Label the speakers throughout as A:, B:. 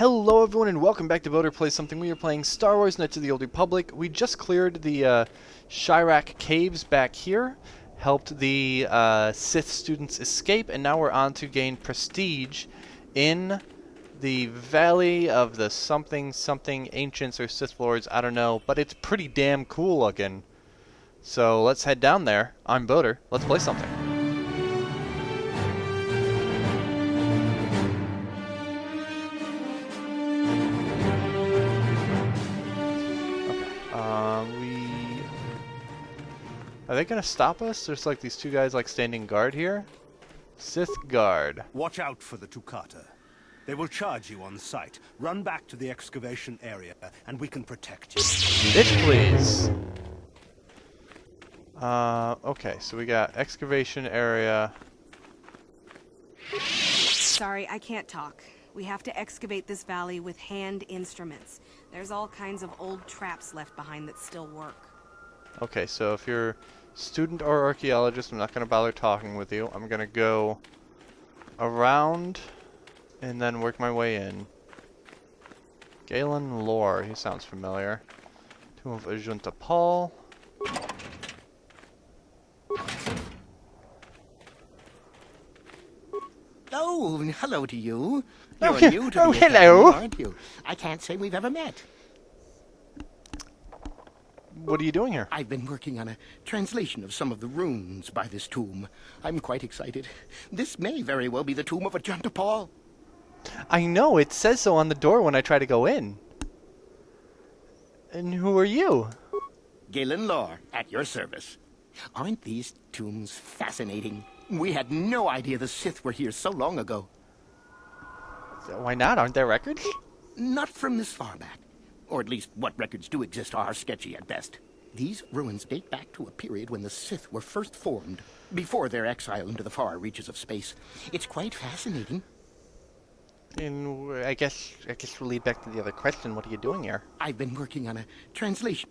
A: Hello everyone and welcome back to Voter Plays Something. We are playing Star Wars Knights of the Old Republic. We just cleared the Chirac Caves back here, helped the Sith students escape, and now we're on to gain prestige in the Valley of the something Ancients or Sith Lords, I don't know, but it's pretty damn cool looking. So let's head down there. I'm Voter. Let's play something. Are they gonna stop us? There's like these two guys like standing guard here. Sith guard.
B: Watch out for the Tukata. They will charge you on sight. Run back to the excavation area and we can protect you.
A: Bitch, please. Okay, so we got excavation area.
C: Sorry, I can't talk. We have to excavate this valley with hand instruments. There's all kinds of old traps left behind that still work.
A: Okay, so if you're student or archaeologist, I'm not going to bother talking with you. I'm going to go around and then work my way in. Galen Lore, he sounds familiar. Tomb of Ajunta Paul.
D: Oh, hello to you.
A: Oh,
D: You're new to the
A: hello.
D: academy, aren't you? I can't say we've ever met.
A: What are you doing here?
D: I've been working on a translation of some of the runes by this tomb. I'm quite excited. This may very well be the tomb of Ajunta Paul.
A: I know, it says so on the door when I try to go in. And who are you?
D: Galen Lore, at your service. Aren't these tombs fascinating? We had no idea the Sith were here so long ago.
A: Why not? Aren't there records?
D: Not from this far back. Or at least what records do exist are sketchy at best. These ruins date back to a period when the Sith were first formed, before their exile into the far reaches of space. It's quite fascinating.
A: And I guess we'll lead back to the other question. What are you doing here?
D: I've been working on a translation.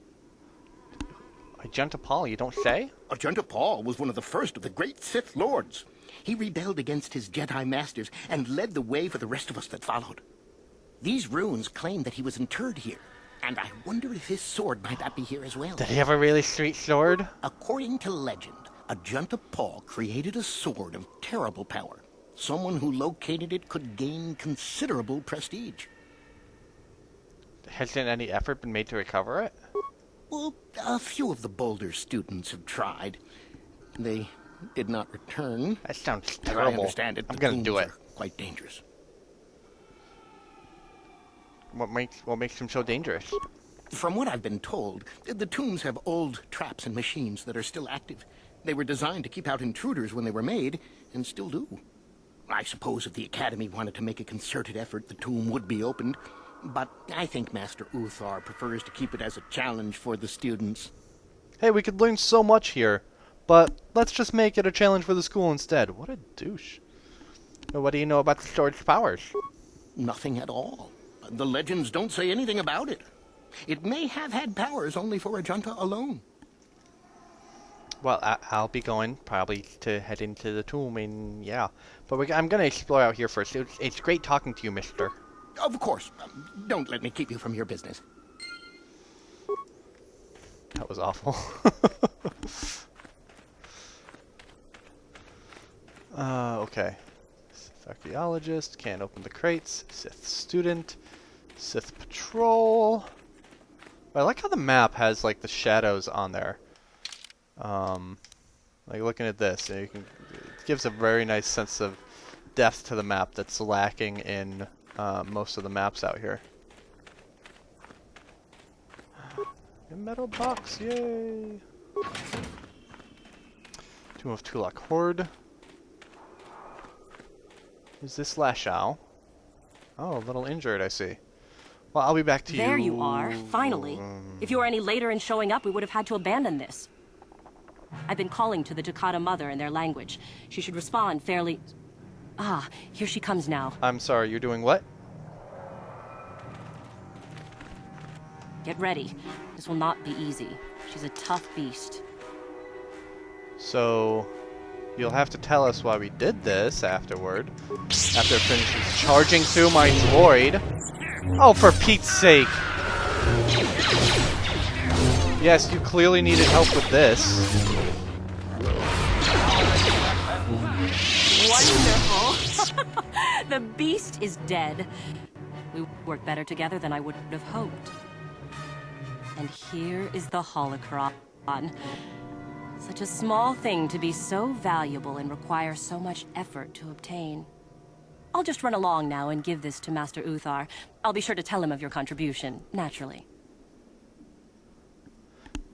A: Ajunta Paul, you don't say?
D: Ajunta Paul was one of the first of the great Sith Lords. He rebelled against his Jedi masters and led the way for the rest of us that followed. These runes claim that he was interred here, and I wonder if his sword might not be here as well.
A: Did he have a really sweet sword?
D: According to legend, Ajunta Paul created a sword of terrible power. Someone who located it could gain considerable prestige.
A: Hasn't any effort been made to recover it?
D: Well, a few of the bolder students have tried. They did not return.
A: That sounds
D: As
A: terrible.
D: I understand it,
A: I'm
D: the
A: gonna
D: tombs
A: do it.
D: are quite dangerous.
A: What makes them so dangerous?
D: From what I've been told, the tombs have old traps and machines that are still active. They were designed to keep out intruders when they were made, and still do. I suppose if the Academy wanted to make a concerted effort, the tomb would be opened. But I think Master KotOR prefers to keep it as a challenge for the students.
A: Hey, we could learn so much here, but let's just make it a challenge for the school instead. What a douche. What do you know about the sword's powers?
D: Nothing at all. The legends don't say anything about it. It may have had powers only for Ajunta alone.
A: Well, I'll be going probably to head into the tomb, and yeah. But I'm going to explore out here first. It's great talking to you, mister.
D: Of course. Don't let me keep you from your business.
A: That was awful. Okay. Sith archaeologist, can't open the crates. Sith student, Sith patrol. I like how the map has like the shadows on there. Like looking at this, it gives a very nice sense of depth to the map that's lacking in most of the maps out here. A metal box, yay! Tomb of Tulak Horde. Is this Lashao? Oh, a little injured, I see. Well, I'll be back to you.
E: There you are, finally. If you were any later in showing up, we would have had to abandon this. I've been calling to the Takata mother in their language. She should respond fairly... Ah, here she comes now.
A: I'm sorry, you're doing what?
E: Get ready. This will not be easy. She's a tough beast.
A: So, you'll have to tell us why we did this afterward. After it finishes charging through my droid. Oh, for Pete's sake. Yes, you clearly needed help with this.
E: Wonderful. The beast is dead. We work better together than I would have hoped. And here is the holocron. Such a small thing to be so valuable and require so much effort to obtain. I'll just run along now and give this to Master Uthar. I'll be sure to tell him of your contribution, naturally.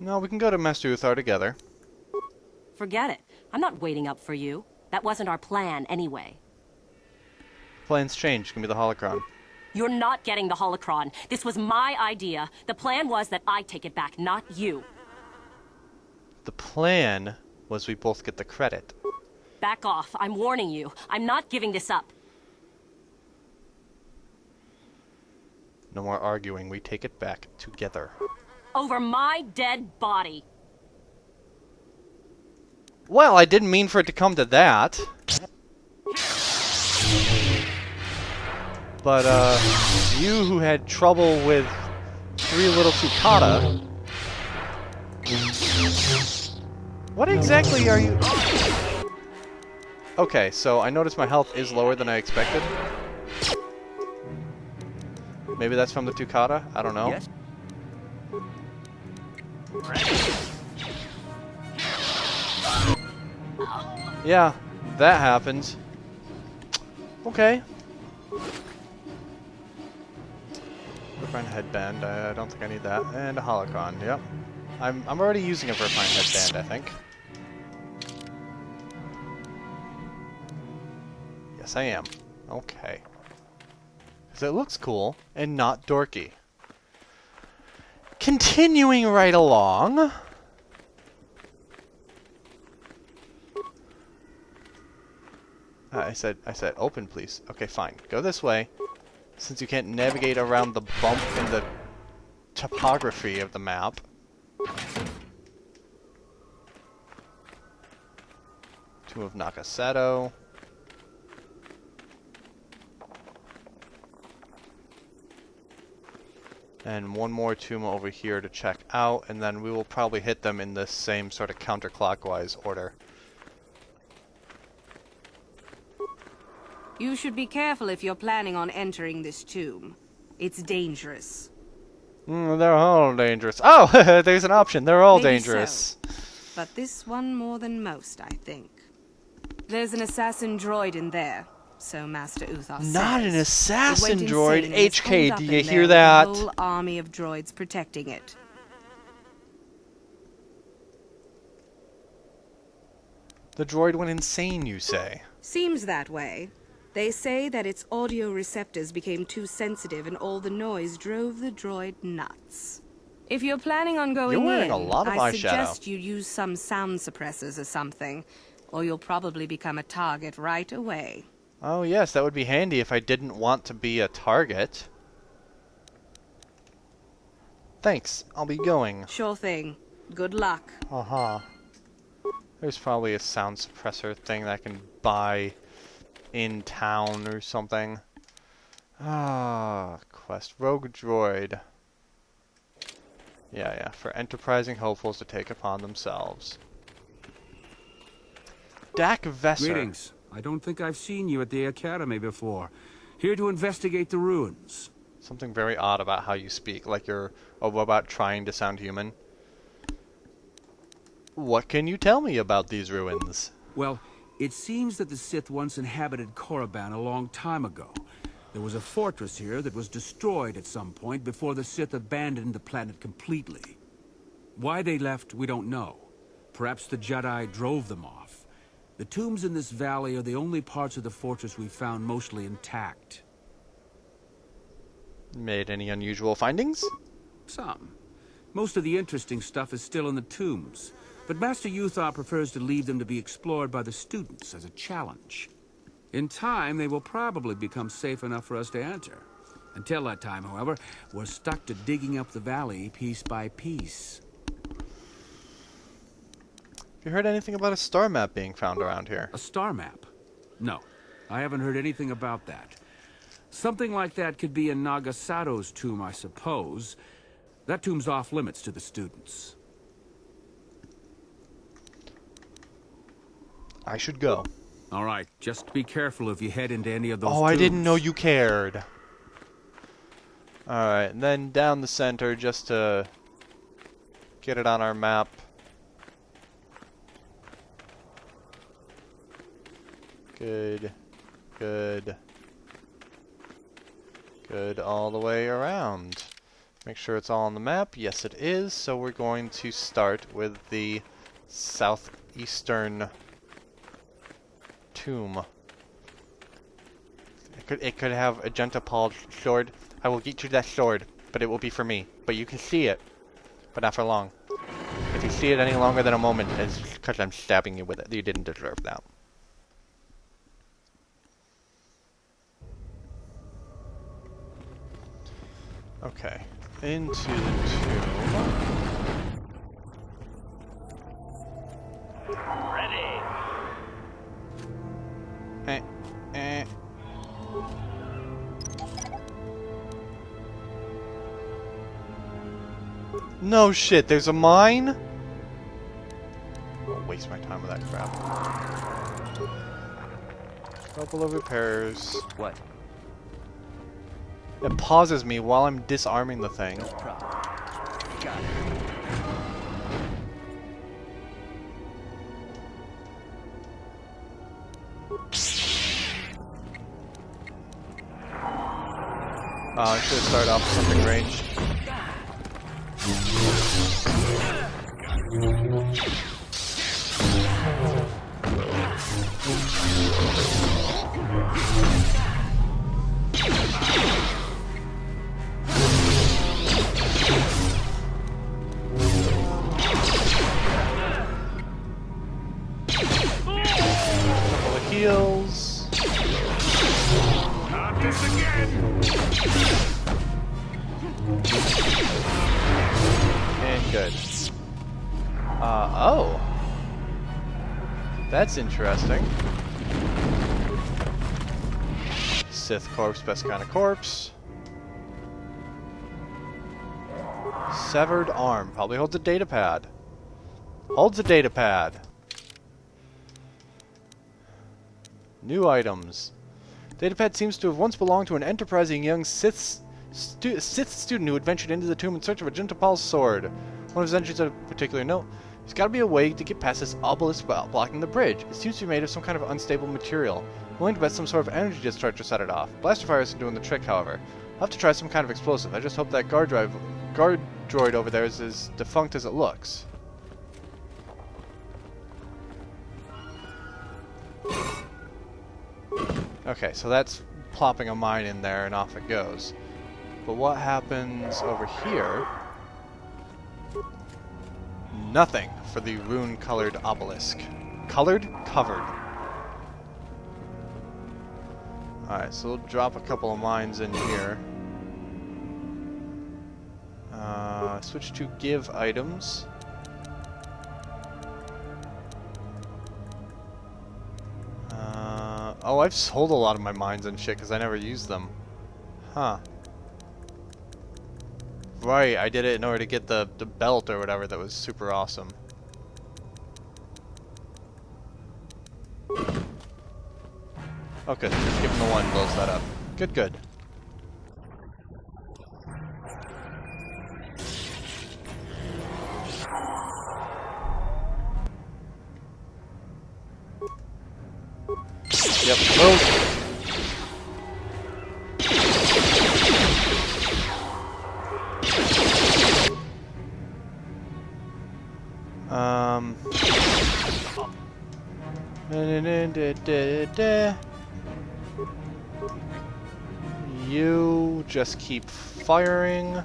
A: No, we can go to Master Uthar together.
E: Forget it. I'm not waiting up for you. That wasn't our plan, anyway.
A: Plans changed. Give me the holocron.
E: You're not getting the holocron. This was my idea. The plan was that I take it back, not you.
A: The plan was we both get the credit.
E: Back off. I'm warning you. I'm not giving this up.
A: No more arguing. We take it back together.
E: Over my dead body.
A: Well, I didn't mean for it to come to that. But, you who had trouble with 3 little Tukata... What exactly are you... Okay, so I noticed my health is lower than I expected. Maybe that's from the Tukata? I don't know.
B: Yes.
A: Yeah, that happens. Okay. Refine headband. I don't think I need that. And a holocron. Yep. I'm already using a refine headband, I think. Yes, I am. Okay. Because it looks cool and not dorky. Continuing right along. I said open, please. Okay, fine. Go this way. Since you can't navigate around the bump in the topography of the map. Tomb of Nakasato. And one more tomb over here to check out, and then we will probably hit them in the same sort of counterclockwise order.
C: You should be careful if you're planning on entering this tomb. It's dangerous.
A: They're all dangerous. Oh, there's an option. They're all
C: Maybe
A: dangerous.
C: so. But this one more than most, I think. There's an assassin droid in there, so Master Uthar says.
A: Not an assassin
C: It went
A: droid.
C: insane and is holed
A: HK,
C: up
A: do
C: in
A: you
C: there
A: hear
C: with
A: that?
C: A whole army of droids protecting it.
A: The droid went insane, you say?
C: Seems that way. They say that its audio receptors became too sensitive and all the noise drove the droid nuts. If you're planning on going
A: You're wearing
C: in,
A: a lot of
C: I
A: eyeshadow.
C: suggest you use some sound suppressors or something, or you'll probably become a target right away.
A: Oh yes, that would be handy if I didn't want to be a target. Thanks, I'll be going.
C: Sure thing. Good luck.
A: Uh-huh. There's probably a sound suppressor thing that I can buy in town or something. Ah, quest. Rogue droid. Yeah, for enterprising hopefuls to take upon themselves. Dak Vesser.
F: Greetings. I don't think I've seen you at the Academy before. Here to investigate the ruins.
A: Something very odd about how you speak, like you're a robot trying to sound human. What can you tell me about these ruins?
F: Well, it seems that the Sith once inhabited Korriban a long time ago. There was a fortress here that was destroyed at some point before the Sith abandoned the planet completely. Why they left, we don't know. Perhaps the Jedi drove them off. The tombs in this valley are the only parts of the fortress we found mostly intact.
A: Made any unusual findings?
F: Some. Most of the interesting stuff is still in the tombs. But Master Uthar prefers to leave them to be explored by the students as a challenge. In time, they will probably become safe enough for us to enter. Until that time, however, we're stuck to digging up the valley piece by piece.
A: Have you heard anything about a star map being found around here?
F: A star map? No, I haven't heard anything about that. Something like that could be in Nagasato's tomb, I suppose. That tomb's off limits to the students.
A: I should go.
F: All right, just be careful if you head into any of those
A: Oh,
F: tombs.
A: I didn't know you cared. Alright, and then down the center just to get it on our map. Good. Good. Good all the way around. Make sure it's all on the map. Yes, it is. So we're going to start with the southeastern tomb. It could have a Genta Paul's sword. I will get you that sword, but it will be for me. But you can see it, but not for long. If you see it any longer than a moment, it's because I'm stabbing you with it. You didn't deserve that. Okay, into the tomb.
G: Ready.
A: No shit, there's a mine? I'll waste my time with that crap. Couple of repairs.
G: What?
A: It pauses me while I'm disarming the thing.
G: No problem. Got it.
A: I should have started off with something ranged. Couple of heals.
F: Not this again!
A: And good. Oh. That's interesting. Sith corpse, best kind of corpse. Severed arm. Probably holds a data pad. Holds a data pad. New items. Datapad seems to have once belonged to an enterprising young Sith student who had ventured into the tomb in search of a Gentapal's sword. One of his entries of particular note. There's got to be a way to get past this obelisk while blocking the bridge. It seems to be made of some kind of unstable material. I'm willing to bet some sort of energy discharge to set it off. Blaster fire isn't doing the trick, however. I'll have to try some kind of explosive. I just hope that guard droid over there is as defunct as it looks. Okay, so that's plopping a mine in there and off it goes. But what happens over here? Nothing for the rune-colored obelisk. Colored? Covered. Alright, so we'll drop a couple of mines in here. Switch to give items. Oh, I've sold a lot of my mines and shit because I never used them. Huh. Right, I did it in order to get the belt or whatever that was super awesome. Oh good, just give him the one, blows that up. Good, good. Yep, move. You just keep firing.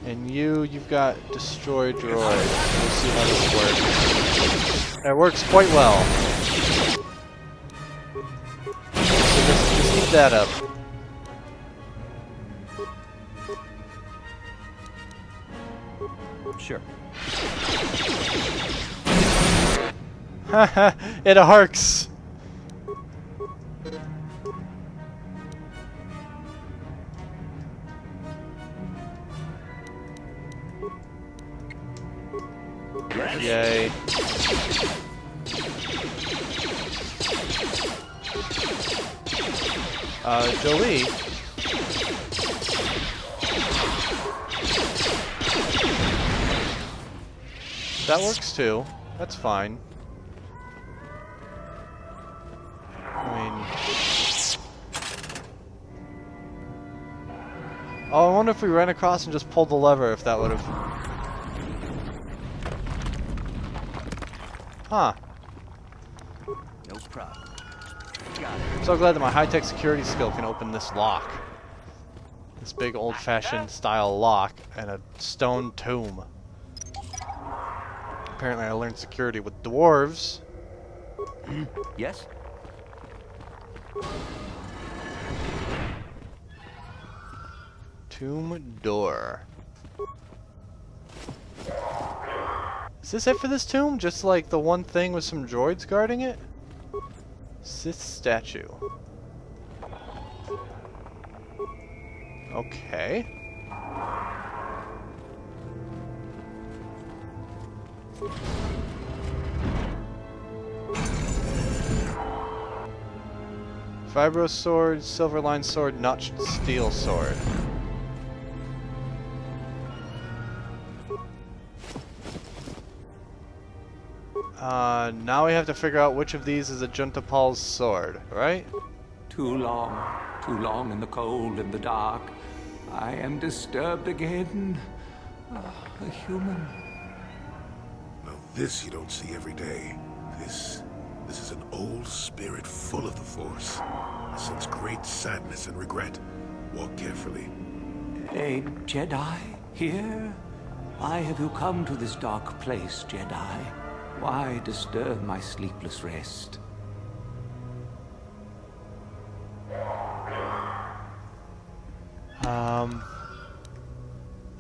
A: And you've got destroy droid. We'll see how this works. It works quite well. So just keep that up.
G: Sure.
A: Haha, it arcs. Yay. Jolie. That works too. That's fine. I mean... Oh, I wonder if we ran across and just pulled the lever, if that would have... Huh.
G: No problem. Got it.
A: I'm so glad that my high-tech security skill can open this lock. This big old-fashioned style lock and a stone tomb. Apparently I learned security with dwarves.
G: Yes?
A: Tomb door. Is this it for this tomb? Just like the one thing with some droids guarding it? Sith statue. Okay. Vibro sword, silver line sword, notched steel sword. Now we have to figure out which of these is a Junta Paul's sword, right?
H: Too long in the cold and the dark. I am disturbed again. A human.
I: Now this you don't see every day. This is an old spirit full of the Force. I sense great sadness and regret. Walk carefully.
H: A Jedi here? Why have you come to this dark place, Jedi? Why disturb my sleepless rest?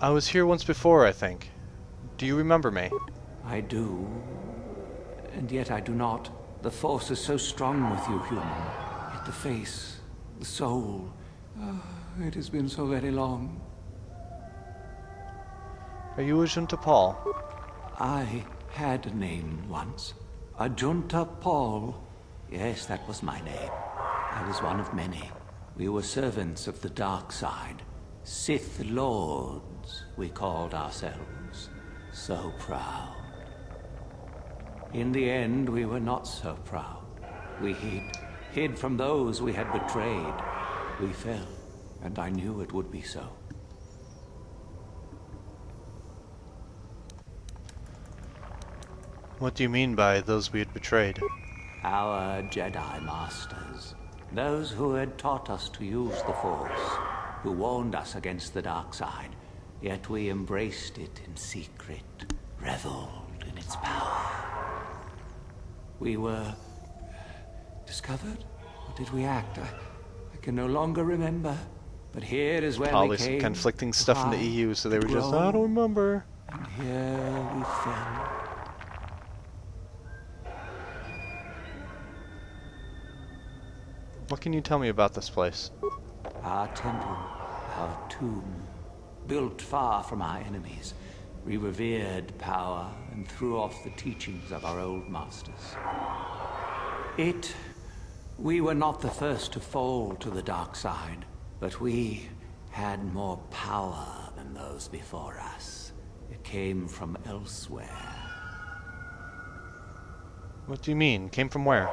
A: I was here once before, I think. Do you remember me?
H: I do, and yet I do not. The Force is so strong with you, human. Yet the face, the soul... it has been so very long.
A: Are you a Junta Paul?
H: I had a name once. A Junta Paul. Yes, that was my name. I was one of many. We were servants of the dark side. Sith Lords, we called ourselves. So proud. In the end, we were not so proud. We hid from those we had betrayed. We fell, and I knew it would be so.
A: What do you mean by those we had betrayed?
H: Our Jedi Masters. Those who had taught us to use the Force. Who warned us against the dark side. Yet we embraced it in secret. Reveled in its power. We were... discovered? Or did we act? I can no longer remember. But here is where
A: Probably
H: we came.
A: some conflicting stuff in the EU, so they were just,
H: grow,
A: I don't remember.
H: And here we fell.
A: What can you tell me about this place?
H: Our temple, our tomb, built far from our enemies. We revered power and threw off the teachings of our old masters. We were not the first to fall to the dark side, but we had more power than those before us. It came from elsewhere.
A: What do you mean? Came from where?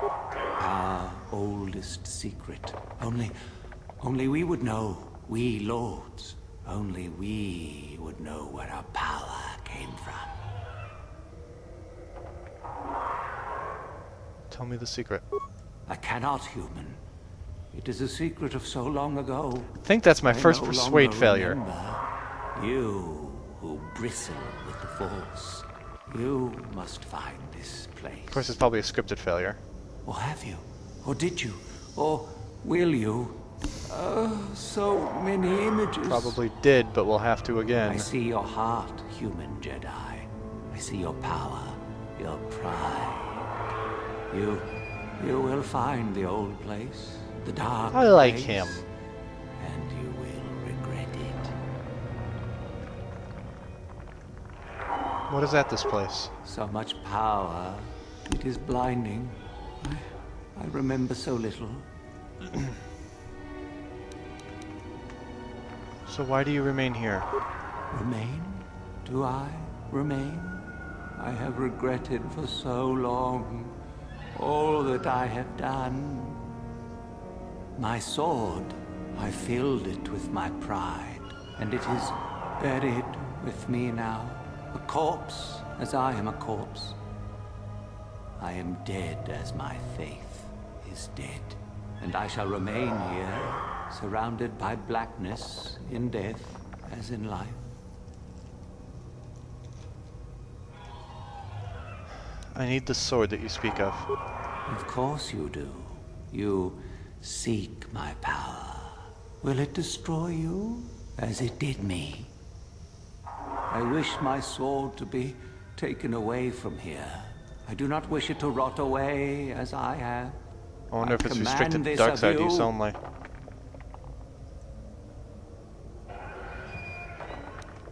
H: Our oldest secret. Only we would know. We lords. Only we would know where our power came from.
A: Tell me the secret.
H: I cannot, human. It is a secret of so long ago.
A: I think that's my
H: I
A: first
H: no
A: persuade
H: longer
A: failure.
H: remember. You who bristle with the Force. You must find this place.
A: Of course, it's probably a scripted failure.
H: Or have you? Or did you? Or will you? So many images.
A: Probably did, but we'll have to again.
H: I see your heart, human Jedi. I see your power, your pride. You will find the old place, the dark
A: I like
H: place,
A: him.
H: and you will regret it.
A: What is at this place?
H: So much power. It is blinding. I remember so little.
A: So why do you remain here?
H: Remain? Do I remain? I have regretted for so long all that I have done. My sword, I filled it with my pride, and it is buried with me now, a corpse as I am a corpse. I am dead as my faith is dead, and I shall remain here, surrounded by blackness in death as in life.
A: I need the sword that you speak of.
H: Of course you do. You seek my power. Will it destroy you as it did me? I wish my sword to be taken away from here. I do not wish it to rot away as I have.
A: I wonder if it's
H: command
A: restricted to
H: this
A: dark
H: of
A: side
H: you.
A: use only.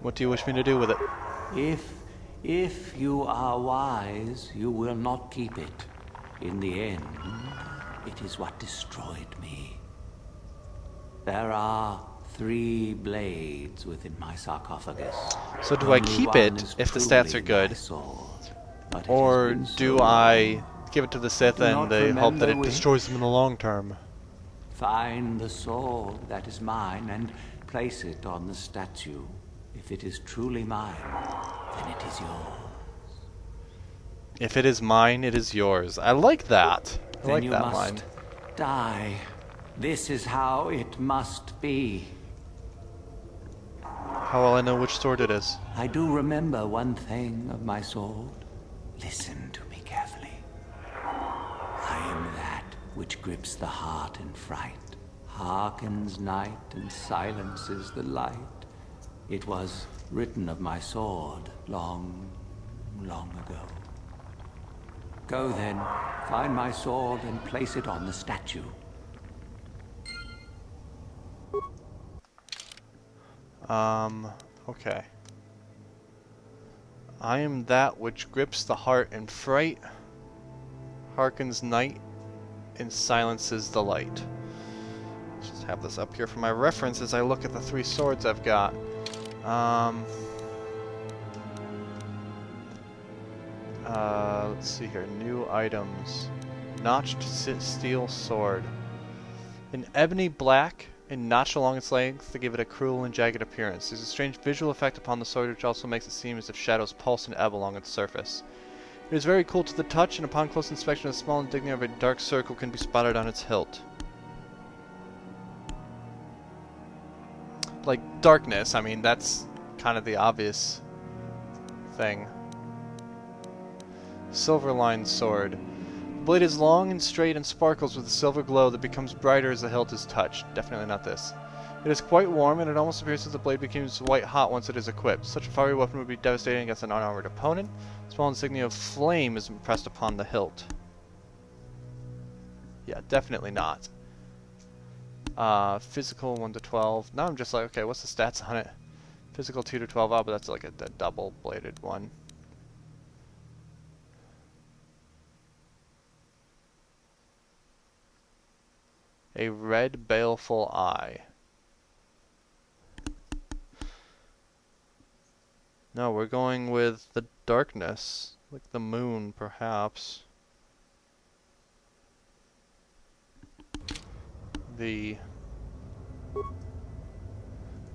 A: What do you wish me to do with it?
H: If you are wise, you will not keep it. In the end, it is what destroyed me. There are 3 blades within my sarcophagus.
A: So do I
H: Only
A: keep
H: one
A: it
H: is
A: if the stats are
H: truly
A: good?
H: my sword, but it has
A: Or
H: been
A: do
H: so
A: I
H: long.
A: give it to the Sith
H: Do
A: and
H: not
A: they hope that it
H: remember
A: destroys them in the long term?
H: Find the sword that is mine and place it on the statue. If it is truly mine, then it is yours.
A: If it is mine, it is yours. I like that. I
H: Then
A: like
H: you
A: that
H: must
A: line.
H: die. This is how it must be.
A: How will I know which sword it is?
H: I do remember one thing of my sword. Listen to me carefully. I am that which grips the heart in fright, hearkens night and silences the light. It was written of my sword long, long ago. Go then, find my sword and place it on the statue.
A: Okay. I am that which grips the heart in fright, hearkens night, and silences the light. Let's just have this up here for my reference as I look at the 3 swords I've got. Let's see here. New items. Notched steel sword. An ebony black and notched along its length to give it a cruel and jagged appearance. There's a strange visual effect upon the sword which also makes it seem as if shadows pulse and ebb along its surface. It is very cool to the touch, and upon close inspection a small insignia of a dark circle can be spotted on its hilt. Like darkness, I mean that's kind of the obvious thing. Silver-lined sword. The blade is long and straight and sparkles with a silver glow that becomes brighter as the hilt is touched. Definitely not this. It is quite warm, and it almost appears as the blade becomes white hot once it is equipped. Such a fiery weapon would be devastating against an unarmored opponent. A small insignia of flame is impressed upon the hilt. Yeah, definitely not. Physical 1 to 12. Now I'm just like, okay, what's the stats on it? Physical 2 to 12. Oh, but that's like a double-bladed one. A red baleful eye. No, we're going with the darkness. Like the moon, perhaps. The...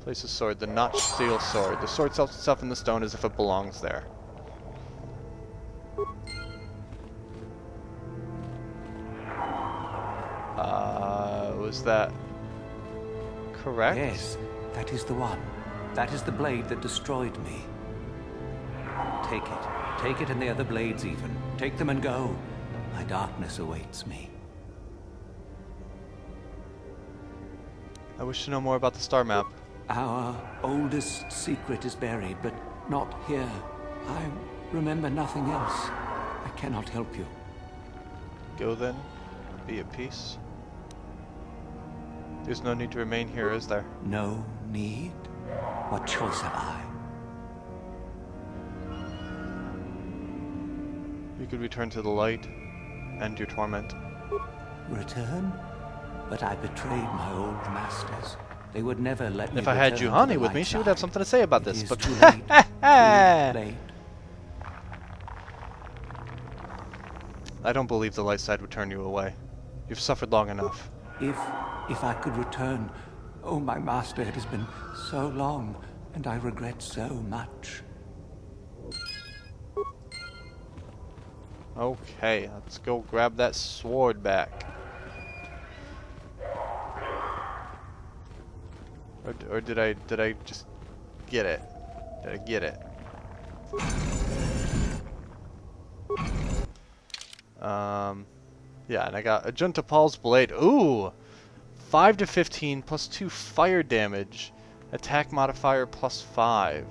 A: Place a sword. The notched steel sword. The sword sells itself in the stone as if it belongs there. Was that correct?
H: Yes, that is the one. That is the blade that destroyed me. Take it. Take it and the other blades even. Take them and go. My darkness awaits me.
A: I wish to know more about the star map.
H: Our oldest secret is buried, but not here. I remember nothing else. I cannot help you.
A: Go then. Be at peace. There's no need to remain here, is there?
H: No need? What choice have I?
A: You could return to the light, end your torment.
H: Return? But I betrayed my old masters. They would never let me
A: If I had
H: return to
A: Juhani
H: the
A: with me,
H: light
A: she would have
H: side.
A: something to say about
H: It
A: this,
H: is
A: but
H: too late. Too late.
A: I don't believe the light side would turn you away. You've suffered long enough.
H: If I could return, oh, my master, it has been so long, and I regret so much.
A: Okay, let's go grab that sword back. Or did I just get it? Did I get it? Yeah, and I got Ajunta Paul's Blade. Ooh! 5 to 15 plus 2 fire damage. Attack modifier plus 5.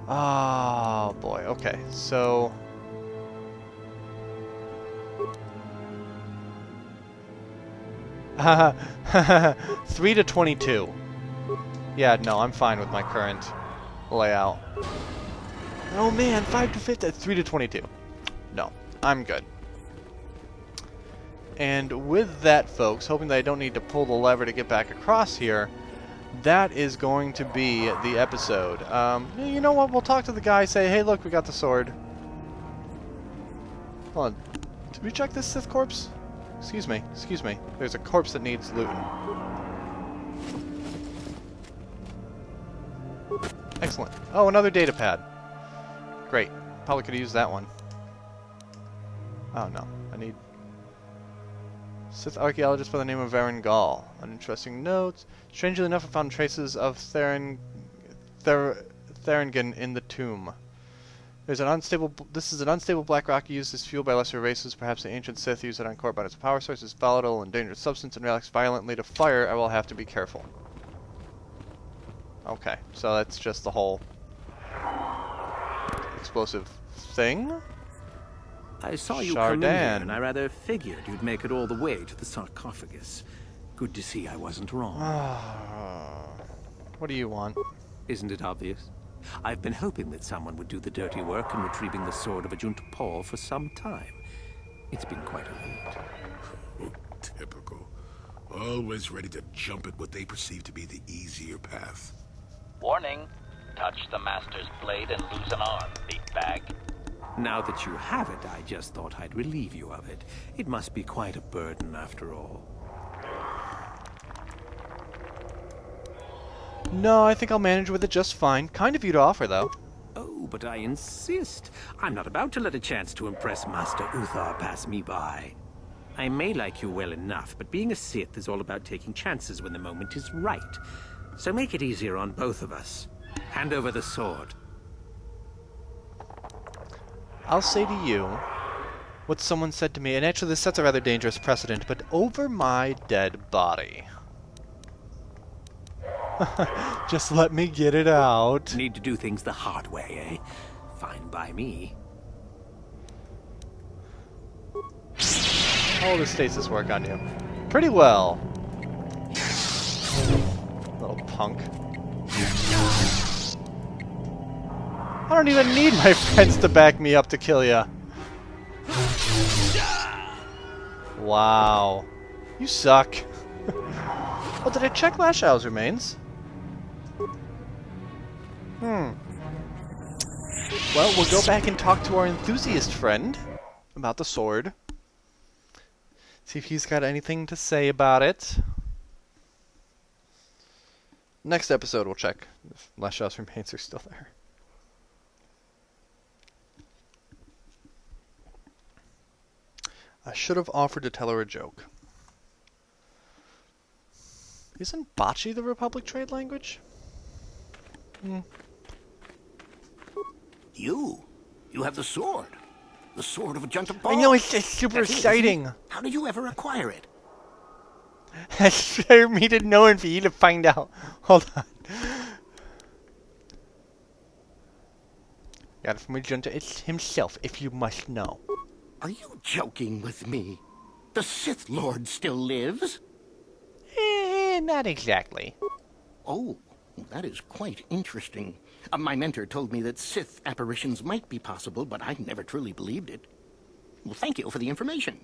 A: Oh boy, okay, so... Haha, 3 to 22. Yeah, no, I'm fine with my current layout. Oh man, 5 to 50, 3 to 22. No, I'm good. And with that, folks, hoping that I don't need to pull the lever to get back across here, that is going to be the episode. You know what? We'll talk to the guy, say, hey, look, we got the sword. Hold on. Did we check this Sith corpse? Excuse me. Excuse me. There's a corpse that needs looting. Excellent. Oh, another data pad. Great. Probably could have used that one. Oh, no. I need... Sith archaeologist by the name of Aaron Gall. Uninteresting notes. Strangely enough, I found traces of Therangan in the tomb. There's an unstable. This is an unstable black rock used as fuel by lesser races. Perhaps the ancient Sith used it on Korriban as a power source. It's volatile and dangerous substance and reacts violently to fire. I will have to be careful. Okay, so that's just the whole explosive thing.
J: I saw you come in here,
A: Chardin.
J: and I rather figured you'd make it all the way to the sarcophagus. Good to see I wasn't wrong.
A: What do you want?
J: Isn't it obvious? I've been hoping that someone would do the dirty work in retrieving the sword of Ajunta Paul for some time. It's been quite a wait.
I: Typical. Always ready to jump at what they perceive to be the easier path.
K: Warning. Touch the Master's blade and lose an arm, meatbag.
J: Now that you have it, I just thought I'd relieve you of it. It must be quite a burden after all.
A: No, I think I'll manage with it just fine. Kind of you to offer, though.
J: Oh, but I insist. I'm not about to let a chance to impress Master Uthar pass me by. I may like you well enough, but being a Sith is all about taking chances when the moment is right. So make it easier on both of us. Hand over the sword.
A: I'll say to you what someone said to me, and actually this sets a rather dangerous precedent, but over my dead body. Just let me get it out.
J: Need to do things the hard way, eh? Fine by me.
A: How does stasis work on you? Pretty well. Little punk. I don't even need my friends to back me up to kill ya. Wow. You suck. Oh, did I check Lashow's remains? Well, we'll go back and talk to our enthusiast friend about the sword. See if he's got anything to say about it. Next episode, we'll check if Lashow's remains are still there. I should have offered to tell her a joke. Isn't Bocce the Republic trade language?
D: You have the sword. The sword of Ajunta Paul.
A: I know, it's super
D: That is,
A: exciting.
D: How did you ever acquire it?
A: That's for me to know and for you to find out. Hold on. Got it from Ajunta himself, if you must know.
D: Are you joking with me? The Sith Lord still lives?
A: Not exactly.
D: Oh, That is quite interesting. My mentor told me that Sith apparitions might be possible, but I never truly believed it. Well, thank you for the information.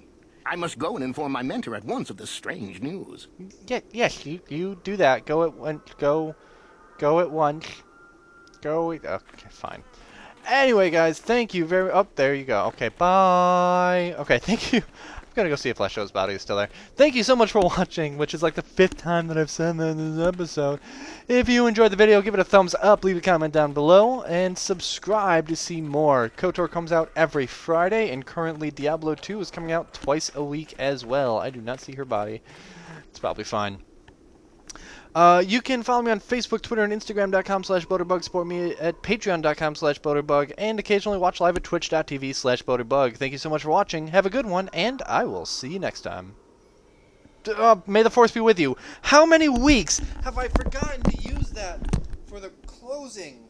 D: I must go and inform my mentor at once of this strange news.
A: Yes, you do that. Go at once. Go at once. Okay, fine. Anyway, guys, thank you very... Oh, there you go. Okay, bye. Okay, thank you. I'm gonna go see if Flash Show's body is still there. Thank you so much for watching, which is like the 5th time that I've said that in this episode. If you enjoyed the video, give it a thumbs up, leave a comment down below, and subscribe to see more. KotOR comes out every Friday, and currently Diablo 2 is coming out twice a week as well. I do not see her body. It's probably fine. You can follow me on Facebook, Twitter, and Instagram.com/BoaterBug, support me at Patreon.com/BoaterBug, and occasionally watch live at Twitch.tv/BoaterBug. Thank you so much for watching, have a good one, and I will see you next time. May the Force be with you. How many weeks have I forgotten to use that for the closing?